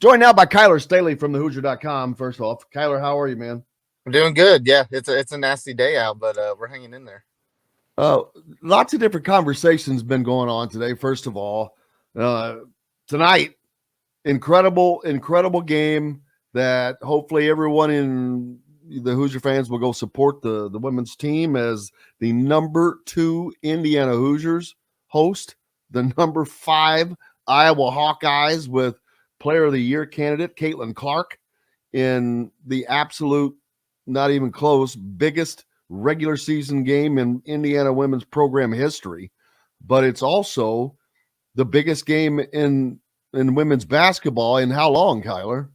Joined now by Kyler Staley from the Hoosier.com. First off, Kyler, how are you, man? I'm doing good. Yeah, it's a nasty day out, but we're hanging in there. Uh, Lots of different conversations been going on today. First of all, tonight, incredible game that hopefully everyone in the Hoosier fans will go support the women's team as the number 2 Indiana Hoosiers host the number 5 Iowa Hawkeyes with Player of the Year candidate Caitlin Clark in the absolute, not even close, biggest regular season game in Indiana women's program history. But it's also the biggest game in women's basketball in how long, Kyler?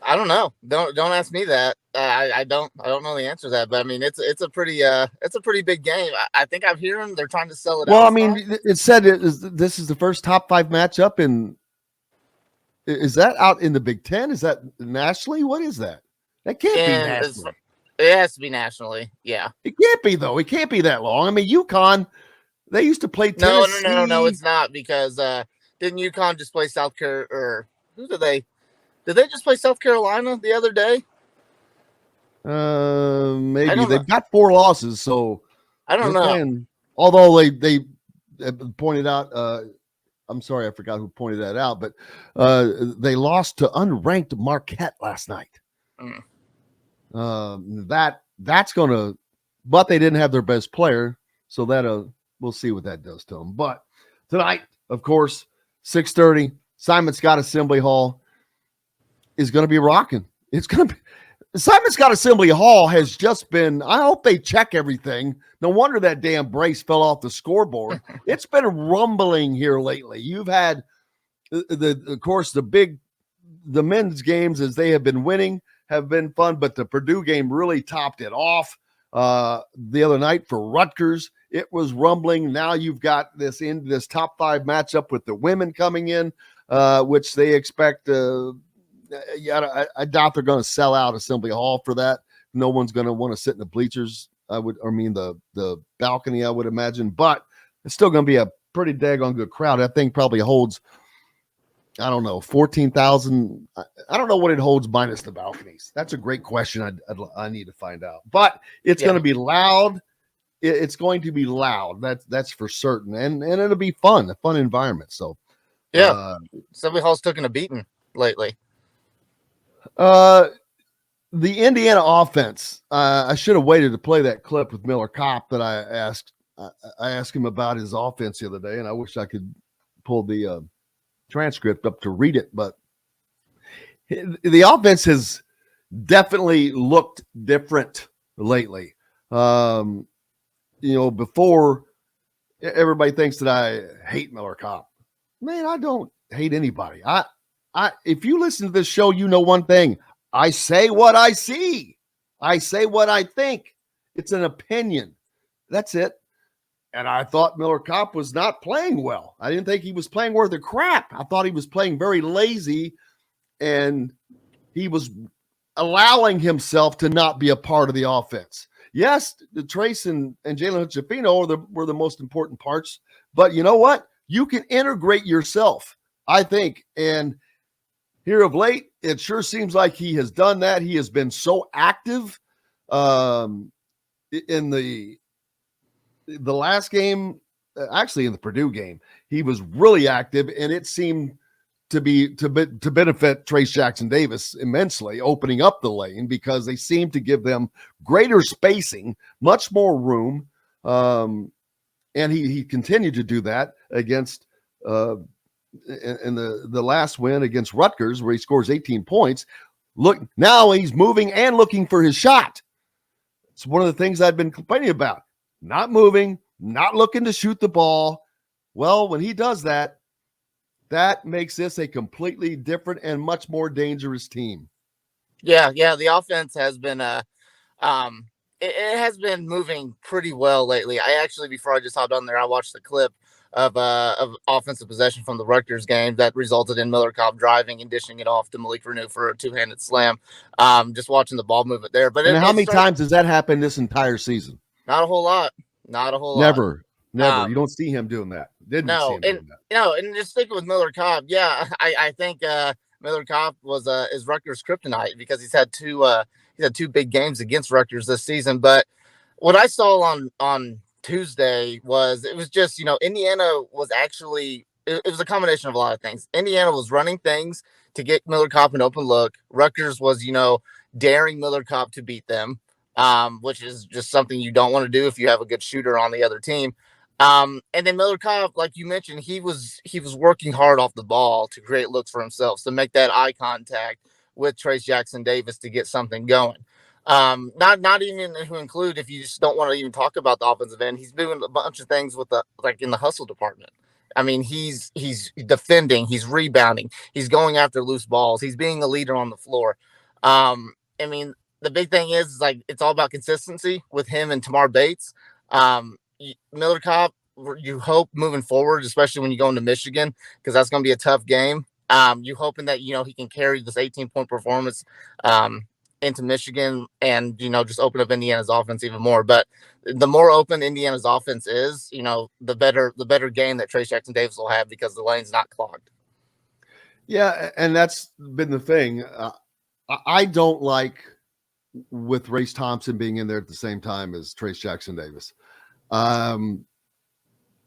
I don't know. Don't ask me that. I don't know the answer to that. But I mean, it's a pretty big game. I think I'm hearing they're trying to sell it Well, I outside. mean, it said this is the first top 5 matchup in. Is that out in the Big Ten? Is that nationally? What is that? That can't be And nationally. it has to be nationally. Yeah. It can't be, though. It can't be that long. I mean, UConn, they used to play Tennessee. No. It's not because didn't UConn just play South Carolina? Or who did they? Did they just play South Carolina the other day? Maybe they've got 4 losses, so I don't know. Playing, although they pointed out. I'm sorry, I forgot who pointed that out, but they lost to unranked Marquette last night. That's gonna, but they didn't have their best player, so that we'll see what that does to them. But tonight, of course, 6:30, Simon Scott Assembly Hall is going to be rocking. It's going to be. Simon Scott Assembly Hall has just been, I hope they check everything. No wonder that damn brace fell off the scoreboard. It's been rumbling here lately. You've had, of course, the men's games as they have been winning have been fun, but the Purdue game really topped it off the other night for Rutgers. It was rumbling. Now you've got this top 5 matchup with the women coming in, which they expect I doubt they're going to sell out Assembly Hall for that. No one's going to want to sit in the bleachers. The balcony, I would imagine, but it's still going to be a pretty daggone good crowd. That thing probably holds, I don't know, 14,000. I don't know what it holds minus the balconies. That's a great question. I need to find out, but it's going to be loud. It's going to be loud. That's for certain. And it'll be fun, a fun environment. So yeah, Assembly Hall's taken a beating lately. The Indiana offense, I should have waited to play that clip with Miller Kopp that I asked him about his offense the other day, and I wish I could pull the transcript up to read it, but the offense has definitely looked different lately. Before, everybody thinks that I hate Miller Kopp. Man, I don't hate anybody. If you listen to this show, you know one thing. I say what I see. I say what I think. It's an opinion. That's it. And I thought Miller Kopp was not playing well. I didn't think he was playing worth a crap. I thought he was playing very lazy, and he was allowing himself to not be a part of the offense. Yes, the Trace and Jalen Hood-Schifino were the most important parts, but you know what? You can integrate yourself, I think, and here of late, it sure seems like he has done that. He has been so active in the last game, actually in the Purdue game. He was really active, and it seemed to benefit Trace Jackson Davis immensely, opening up the lane because they seemed to give them greater spacing, much more room, and he continued to do that against in the last win against Rutgers, where he scores 18 points. Look, now he's moving and looking for his shot. It's one of the things I've been complaining about. Not moving, not looking to shoot the ball. Well, when he does that, that makes this a completely different and much more dangerous team. Yeah. The offense has been it has been moving pretty well lately. I actually, before I just hopped on there, I watched the clip of offensive possession from the Rutgers game that resulted in Miller Kopp driving and dishing it off to Malik Renew for a 2-handed slam. Just watching the ball movement there. But how many times has that happened this entire season? Not a whole lot. Not a whole lot. Never. You don't see him doing that. And just sticking with Miller Kopp, yeah, I think Miller Kopp was is Rutgers' kryptonite because he's had two big games against Rutgers this season. But what I saw on Tuesday was it was just Indiana was actually it was a combination of a lot of things. Indiana was running things to get Miller Kopp an open look. Rutgers was daring Miller Kopp to beat them, which is just something you don't want to do if you have a good shooter on the other team. And then Miller Kopp, like you mentioned, he was working hard off the ball to create looks for himself, to make that eye contact with Trace Jackson Davis to get something going. Not even to include if you just don't want to even talk about the offensive end. He's doing a bunch of things with in the hustle department. I mean, he's defending, he's rebounding, he's going after loose balls, he's being a leader on the floor. I mean, the big thing is like it's all about consistency with him and Tamar Bates. Miller Kopp, you hope moving forward, especially when you go into Michigan, because that's going to be a tough game. You hoping that he can carry this 18-point performance into Michigan and just open up Indiana's offense even more. But the more open Indiana's offense is, the better game that Trace Jackson Davis will have because the lane's not clogged. Yeah, and that's been the thing. I don't like with Race Thompson being in there at the same time as Trace Jackson Davis.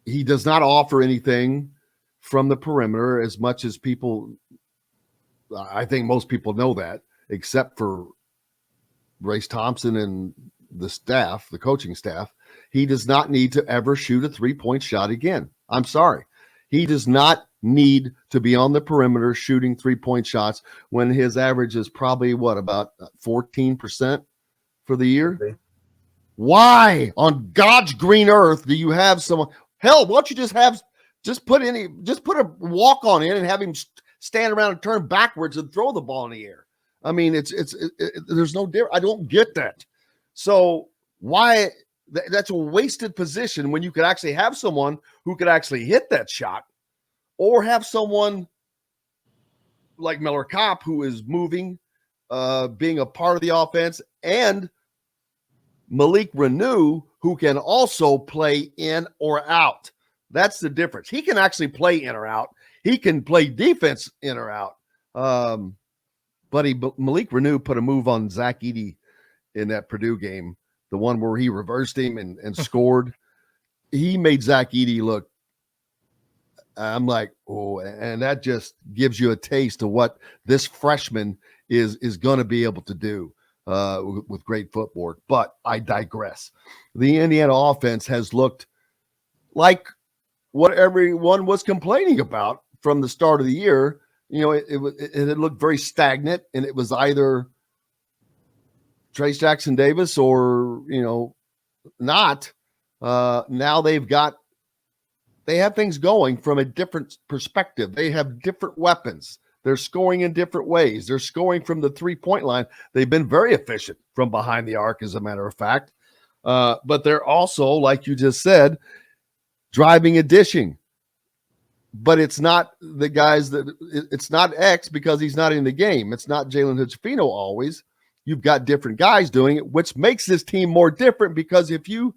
He does not offer anything from the perimeter as much as people. I think most people know that, except for Race Thompson and the staff, the coaching staff. He does not need to ever shoot a 3-point shot again. I'm sorry. He does not need to be on the perimeter shooting 3-point shots when his average is probably about 14% for the year. Okay. Why on God's green earth do you have someone? Hell, why don't you just put a walk on in and have him stand around and turn backwards and throw the ball in the air? I mean, there's no difference. I don't get that. So why that's a wasted position when you could actually have someone who could actually hit that shot, or have someone like Miller Kopp who is moving, being a part of the offense, and Malik Renew who can also play in or out. That's the difference. He can actually play in or out. He can play defense in or out. Malik Renew put a move on Zach Edey in that Purdue game, the one where he reversed him and scored. He made Zach Edey look, I'm like, oh, and that just gives you a taste of what this freshman is going to be able to do with great footwork. But I digress. The Indiana offense has looked like what everyone was complaining about from the start of the year. It looked very stagnant, and it was either Trace Jackson Davis or, not. Now they have things going from a different perspective. They have different weapons. They're scoring in different ways. They're scoring from the 3-point line. They've been very efficient from behind the arc, as a matter of fact. But they're also, like you just said, driving and dishing. But it's not the guys it's not X because he's not in the game. It's not Jalen Hood-Schifino always. You've got different guys doing it, which makes this team more different, because if you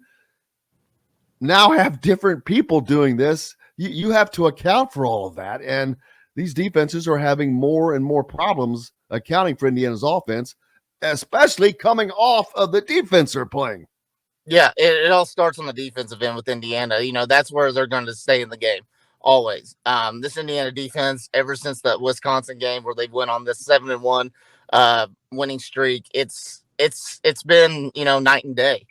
now have different people doing this, you have to account for all of that. And these defenses are having more and more problems accounting for Indiana's offense, especially coming off of the defense they're playing. Yeah, it all starts on the defensive end with Indiana. That's where they're going to stay in the game always. This Indiana defense, ever since that Wisconsin game where they went on this 7-1 winning streak, it's been night and day.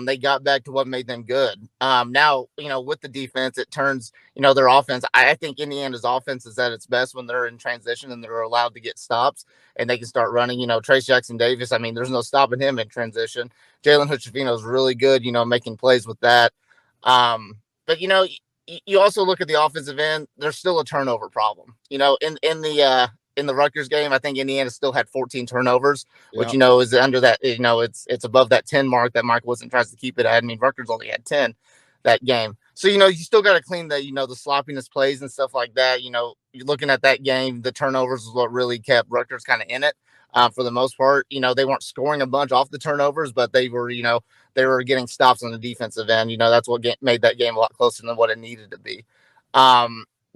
They got back to what made them good. Now, with the defense, it turns, their offense. I think Indiana's offense is at its best when they're in transition and they're allowed to get stops and they can start running. Trace Jackson Davis, I mean, there's no stopping him in transition. Jalen Hood-Schifino is really good, making plays with that. But, you also look at the offensive end, there's still a turnover problem. In the Rutgers game, I think Indiana still had 14 turnovers, which, is under that, it's above that 10 mark that Mike Woodson tries to keep it at. I mean, Rutgers only had 10 that game. So, you still got to clean the sloppiness plays and stuff like that. You're looking at that game, the turnovers is what really kept Rutgers kind of in it for the most part. They weren't scoring a bunch off the turnovers, but they were, they were getting stops on the defensive end. That's what made that game a lot closer than what it needed to be.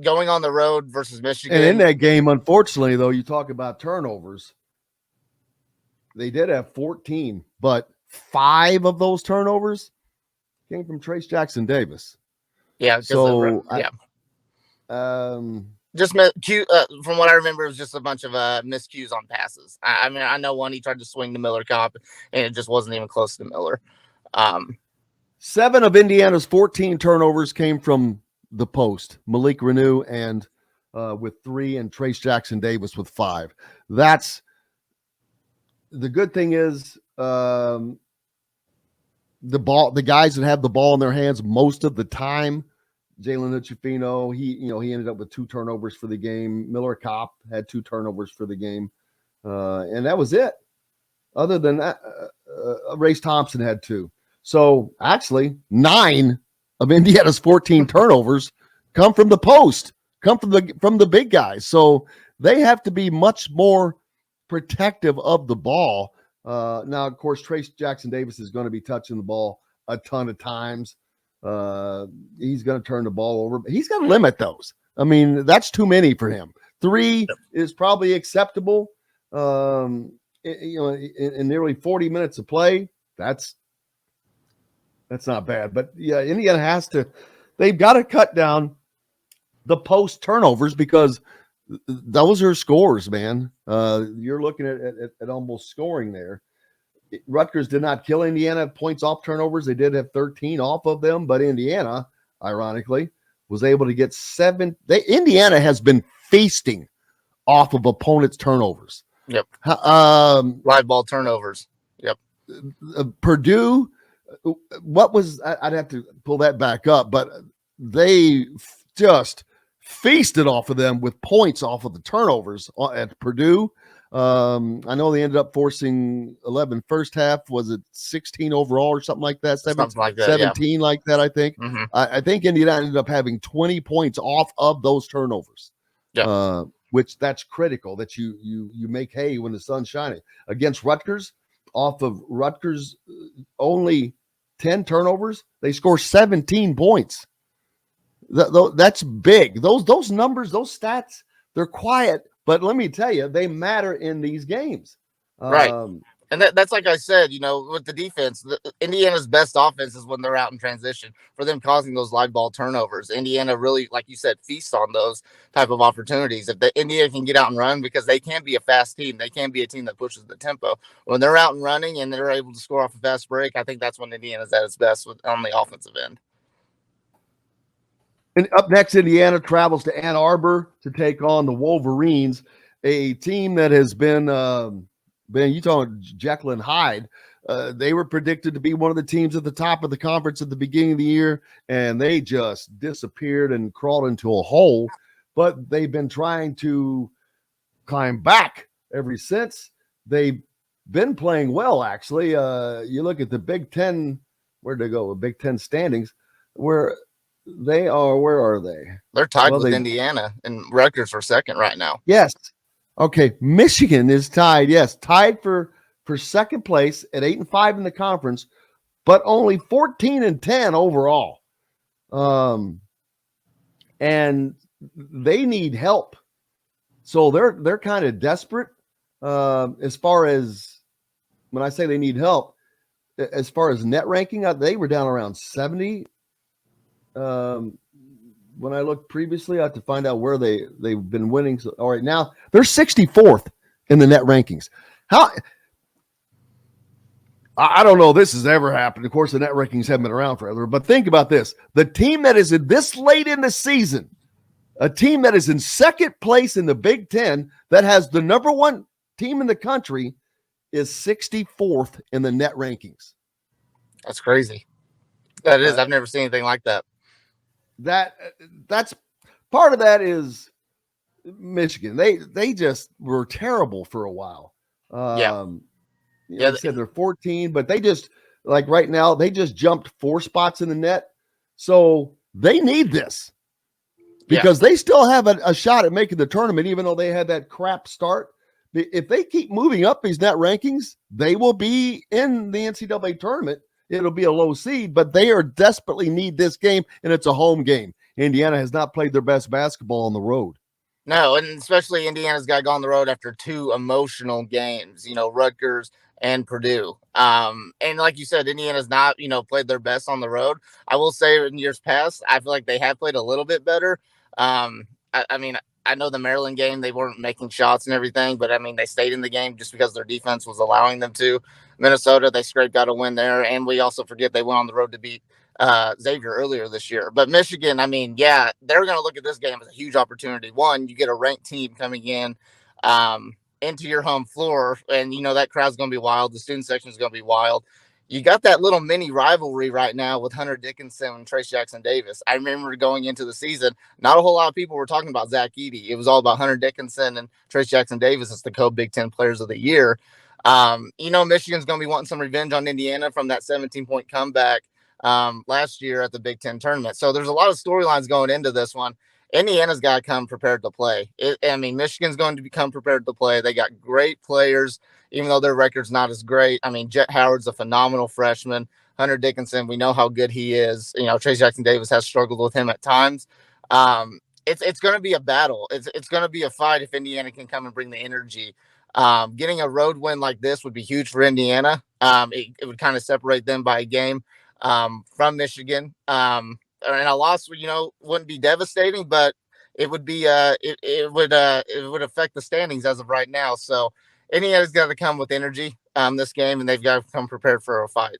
going on the road versus Michigan. And in that game, unfortunately, though, you talk about turnovers. They did have 14, but 5 of those turnovers came from Trace Jackson Davis. Yeah. So, Just from what I remember, it was just a bunch of miscues on passes. I mean, I know one he tried to swing to Miller Kopp, and it just wasn't even close to Miller. 7 of Indiana's 14 turnovers came from the post. Malik Renew and with 3, and Trace Jackson Davis with 5. That's the good thing is the guys that have the ball in their hands most of the time. Jalen Uchifino, he ended up with 2 turnovers for the game. Miller Kopp had 2 turnovers for the game, and that was it. Other than that, Race Thompson had 2. So actually, 9 of Indiana's 14 turnovers come from the post, come from the big guys. So they have to be much more protective of the ball. Now, of course, Trace Jackson Davis is going to be touching the ball a ton of times. He's going to turn the ball over, but he's got to limit those. I mean, that's too many for him. 3 is probably acceptable. In nearly 40 minutes of play, that's not bad. But yeah, Indiana they've got to cut down the post turnovers because those are scores, man. You're looking at almost scoring there. Rutgers did not kill Indiana points off turnovers. They did have 13 off of them, but Indiana, ironically, was able to get 7. Indiana has been feasting off of opponents' turnovers. Yep. Live ball turnovers. Yep. Purdue, I'd have to pull that back up, but they just feasted off of them with points off of the turnovers at Purdue. I know they ended up forcing 11 first half. Was it 16 overall or something like that? Something like that, 17 like that, I think. Mm-hmm. I think Indiana ended up having 20 points off of those turnovers. Yeah. Which that's critical that you make hay when the sun's shining. Against Rutgers, off of Rutgers only 10 turnovers, they score 17 points. That's big. Those numbers, those stats, they're quiet. But let me tell you, they matter in these games. Right. And that's like I said, with the defense, Indiana's best offense is when they're out in transition for them causing those live ball turnovers. Indiana really, like you said, feasts on those type of opportunities. If Indiana can get out and run, because they can be a fast team. They can be a team that pushes the tempo. When they're out and running and they're able to score off a fast break, I think that's when Indiana's at its best on the offensive end. And up next, Indiana travels to Ann Arbor to take on the Wolverines, a team that has been you talking Jekyll and Hyde. They were predicted to be one of the teams at the top of the conference at the beginning of the year, and they just disappeared and crawled into a hole. But they've been trying to climb back ever since. They've been playing well, actually. You look at the Big Ten, where'd they go? The Big Ten standings, where are they? They're tied with Indiana, and Rutgers for second right now. Yes. Okay. Michigan is tied. Yes. Tied for second place at 8-5 in the conference, but only 14-10 overall. And they need help. So they're kind of desperate. As far as when I say they need help, as far as net ranking, they were down around 70. When I looked previously, I had to find out where they've been winning. So, all right, now they're 64th in the net rankings. I don't know if this has ever happened. Of course, the net rankings haven't been around forever, but think about this. The team that is in this late in the season, a team that is in second place in the Big Ten, that has the number 1 team in the country, is 64th in the net rankings. That's crazy. That is. I've never seen anything like that. That's part of that is Michigan. They just were terrible for a while. They said they're 14, but they just, like right now, they just jumped 4 spots in the net. So they need this because they still have a shot at making the tournament, even though they had that crap start. If they keep moving up these net rankings, they will be in the NCAA tournament. It'll be a low seed, but they are desperately need this game, and it's a home game. Indiana has not played their best basketball on the road. No, and especially Indiana's got to go on the road after two emotional games, Rutgers and Purdue. And like you said, Indiana's not, played their best on the road. I will say in years past, I feel like they have played a little bit better. I mean, I know the Maryland game, they weren't making shots and everything, but I mean, they stayed in the game just because their defense was allowing them to. Minnesota, they scraped out a win there. And we also forget they went on the road to beat Xavier earlier this year. But Michigan, I mean, yeah, they're going to look at this game as a huge opportunity. One, you get a ranked team coming in into your home floor, and that crowd's going to be wild. The student section is going to be wild. You got that little mini rivalry right now with Hunter Dickinson and Trace Jackson Davis. I remember going into the season, not a whole lot of people were talking about Zach Edey. It was all about Hunter Dickinson and Trace Jackson Davis as the co-Big Ten players of the year. Michigan's going to be wanting some revenge on Indiana from that 17-point comeback last year at the Big Ten tournament. So there's a lot of storylines going into this one. Indiana's got to come prepared to play. Michigan's going to become prepared to play. They got great players, even though their record's not as great. I mean, Jet Howard's a phenomenal freshman. Hunter Dickinson, we know how good he is. Trace Jackson Davis has struggled with him at times. It's going to be a battle. It's going to be a fight if Indiana can come and bring the energy. Getting a road win like this would be huge for Indiana. It would kind of separate them by a game from Michigan. And a loss, wouldn't be devastating, but it would be it would affect the standings as of right now. So Indiana's got to come with energy this game, and they've got to come prepared for a fight.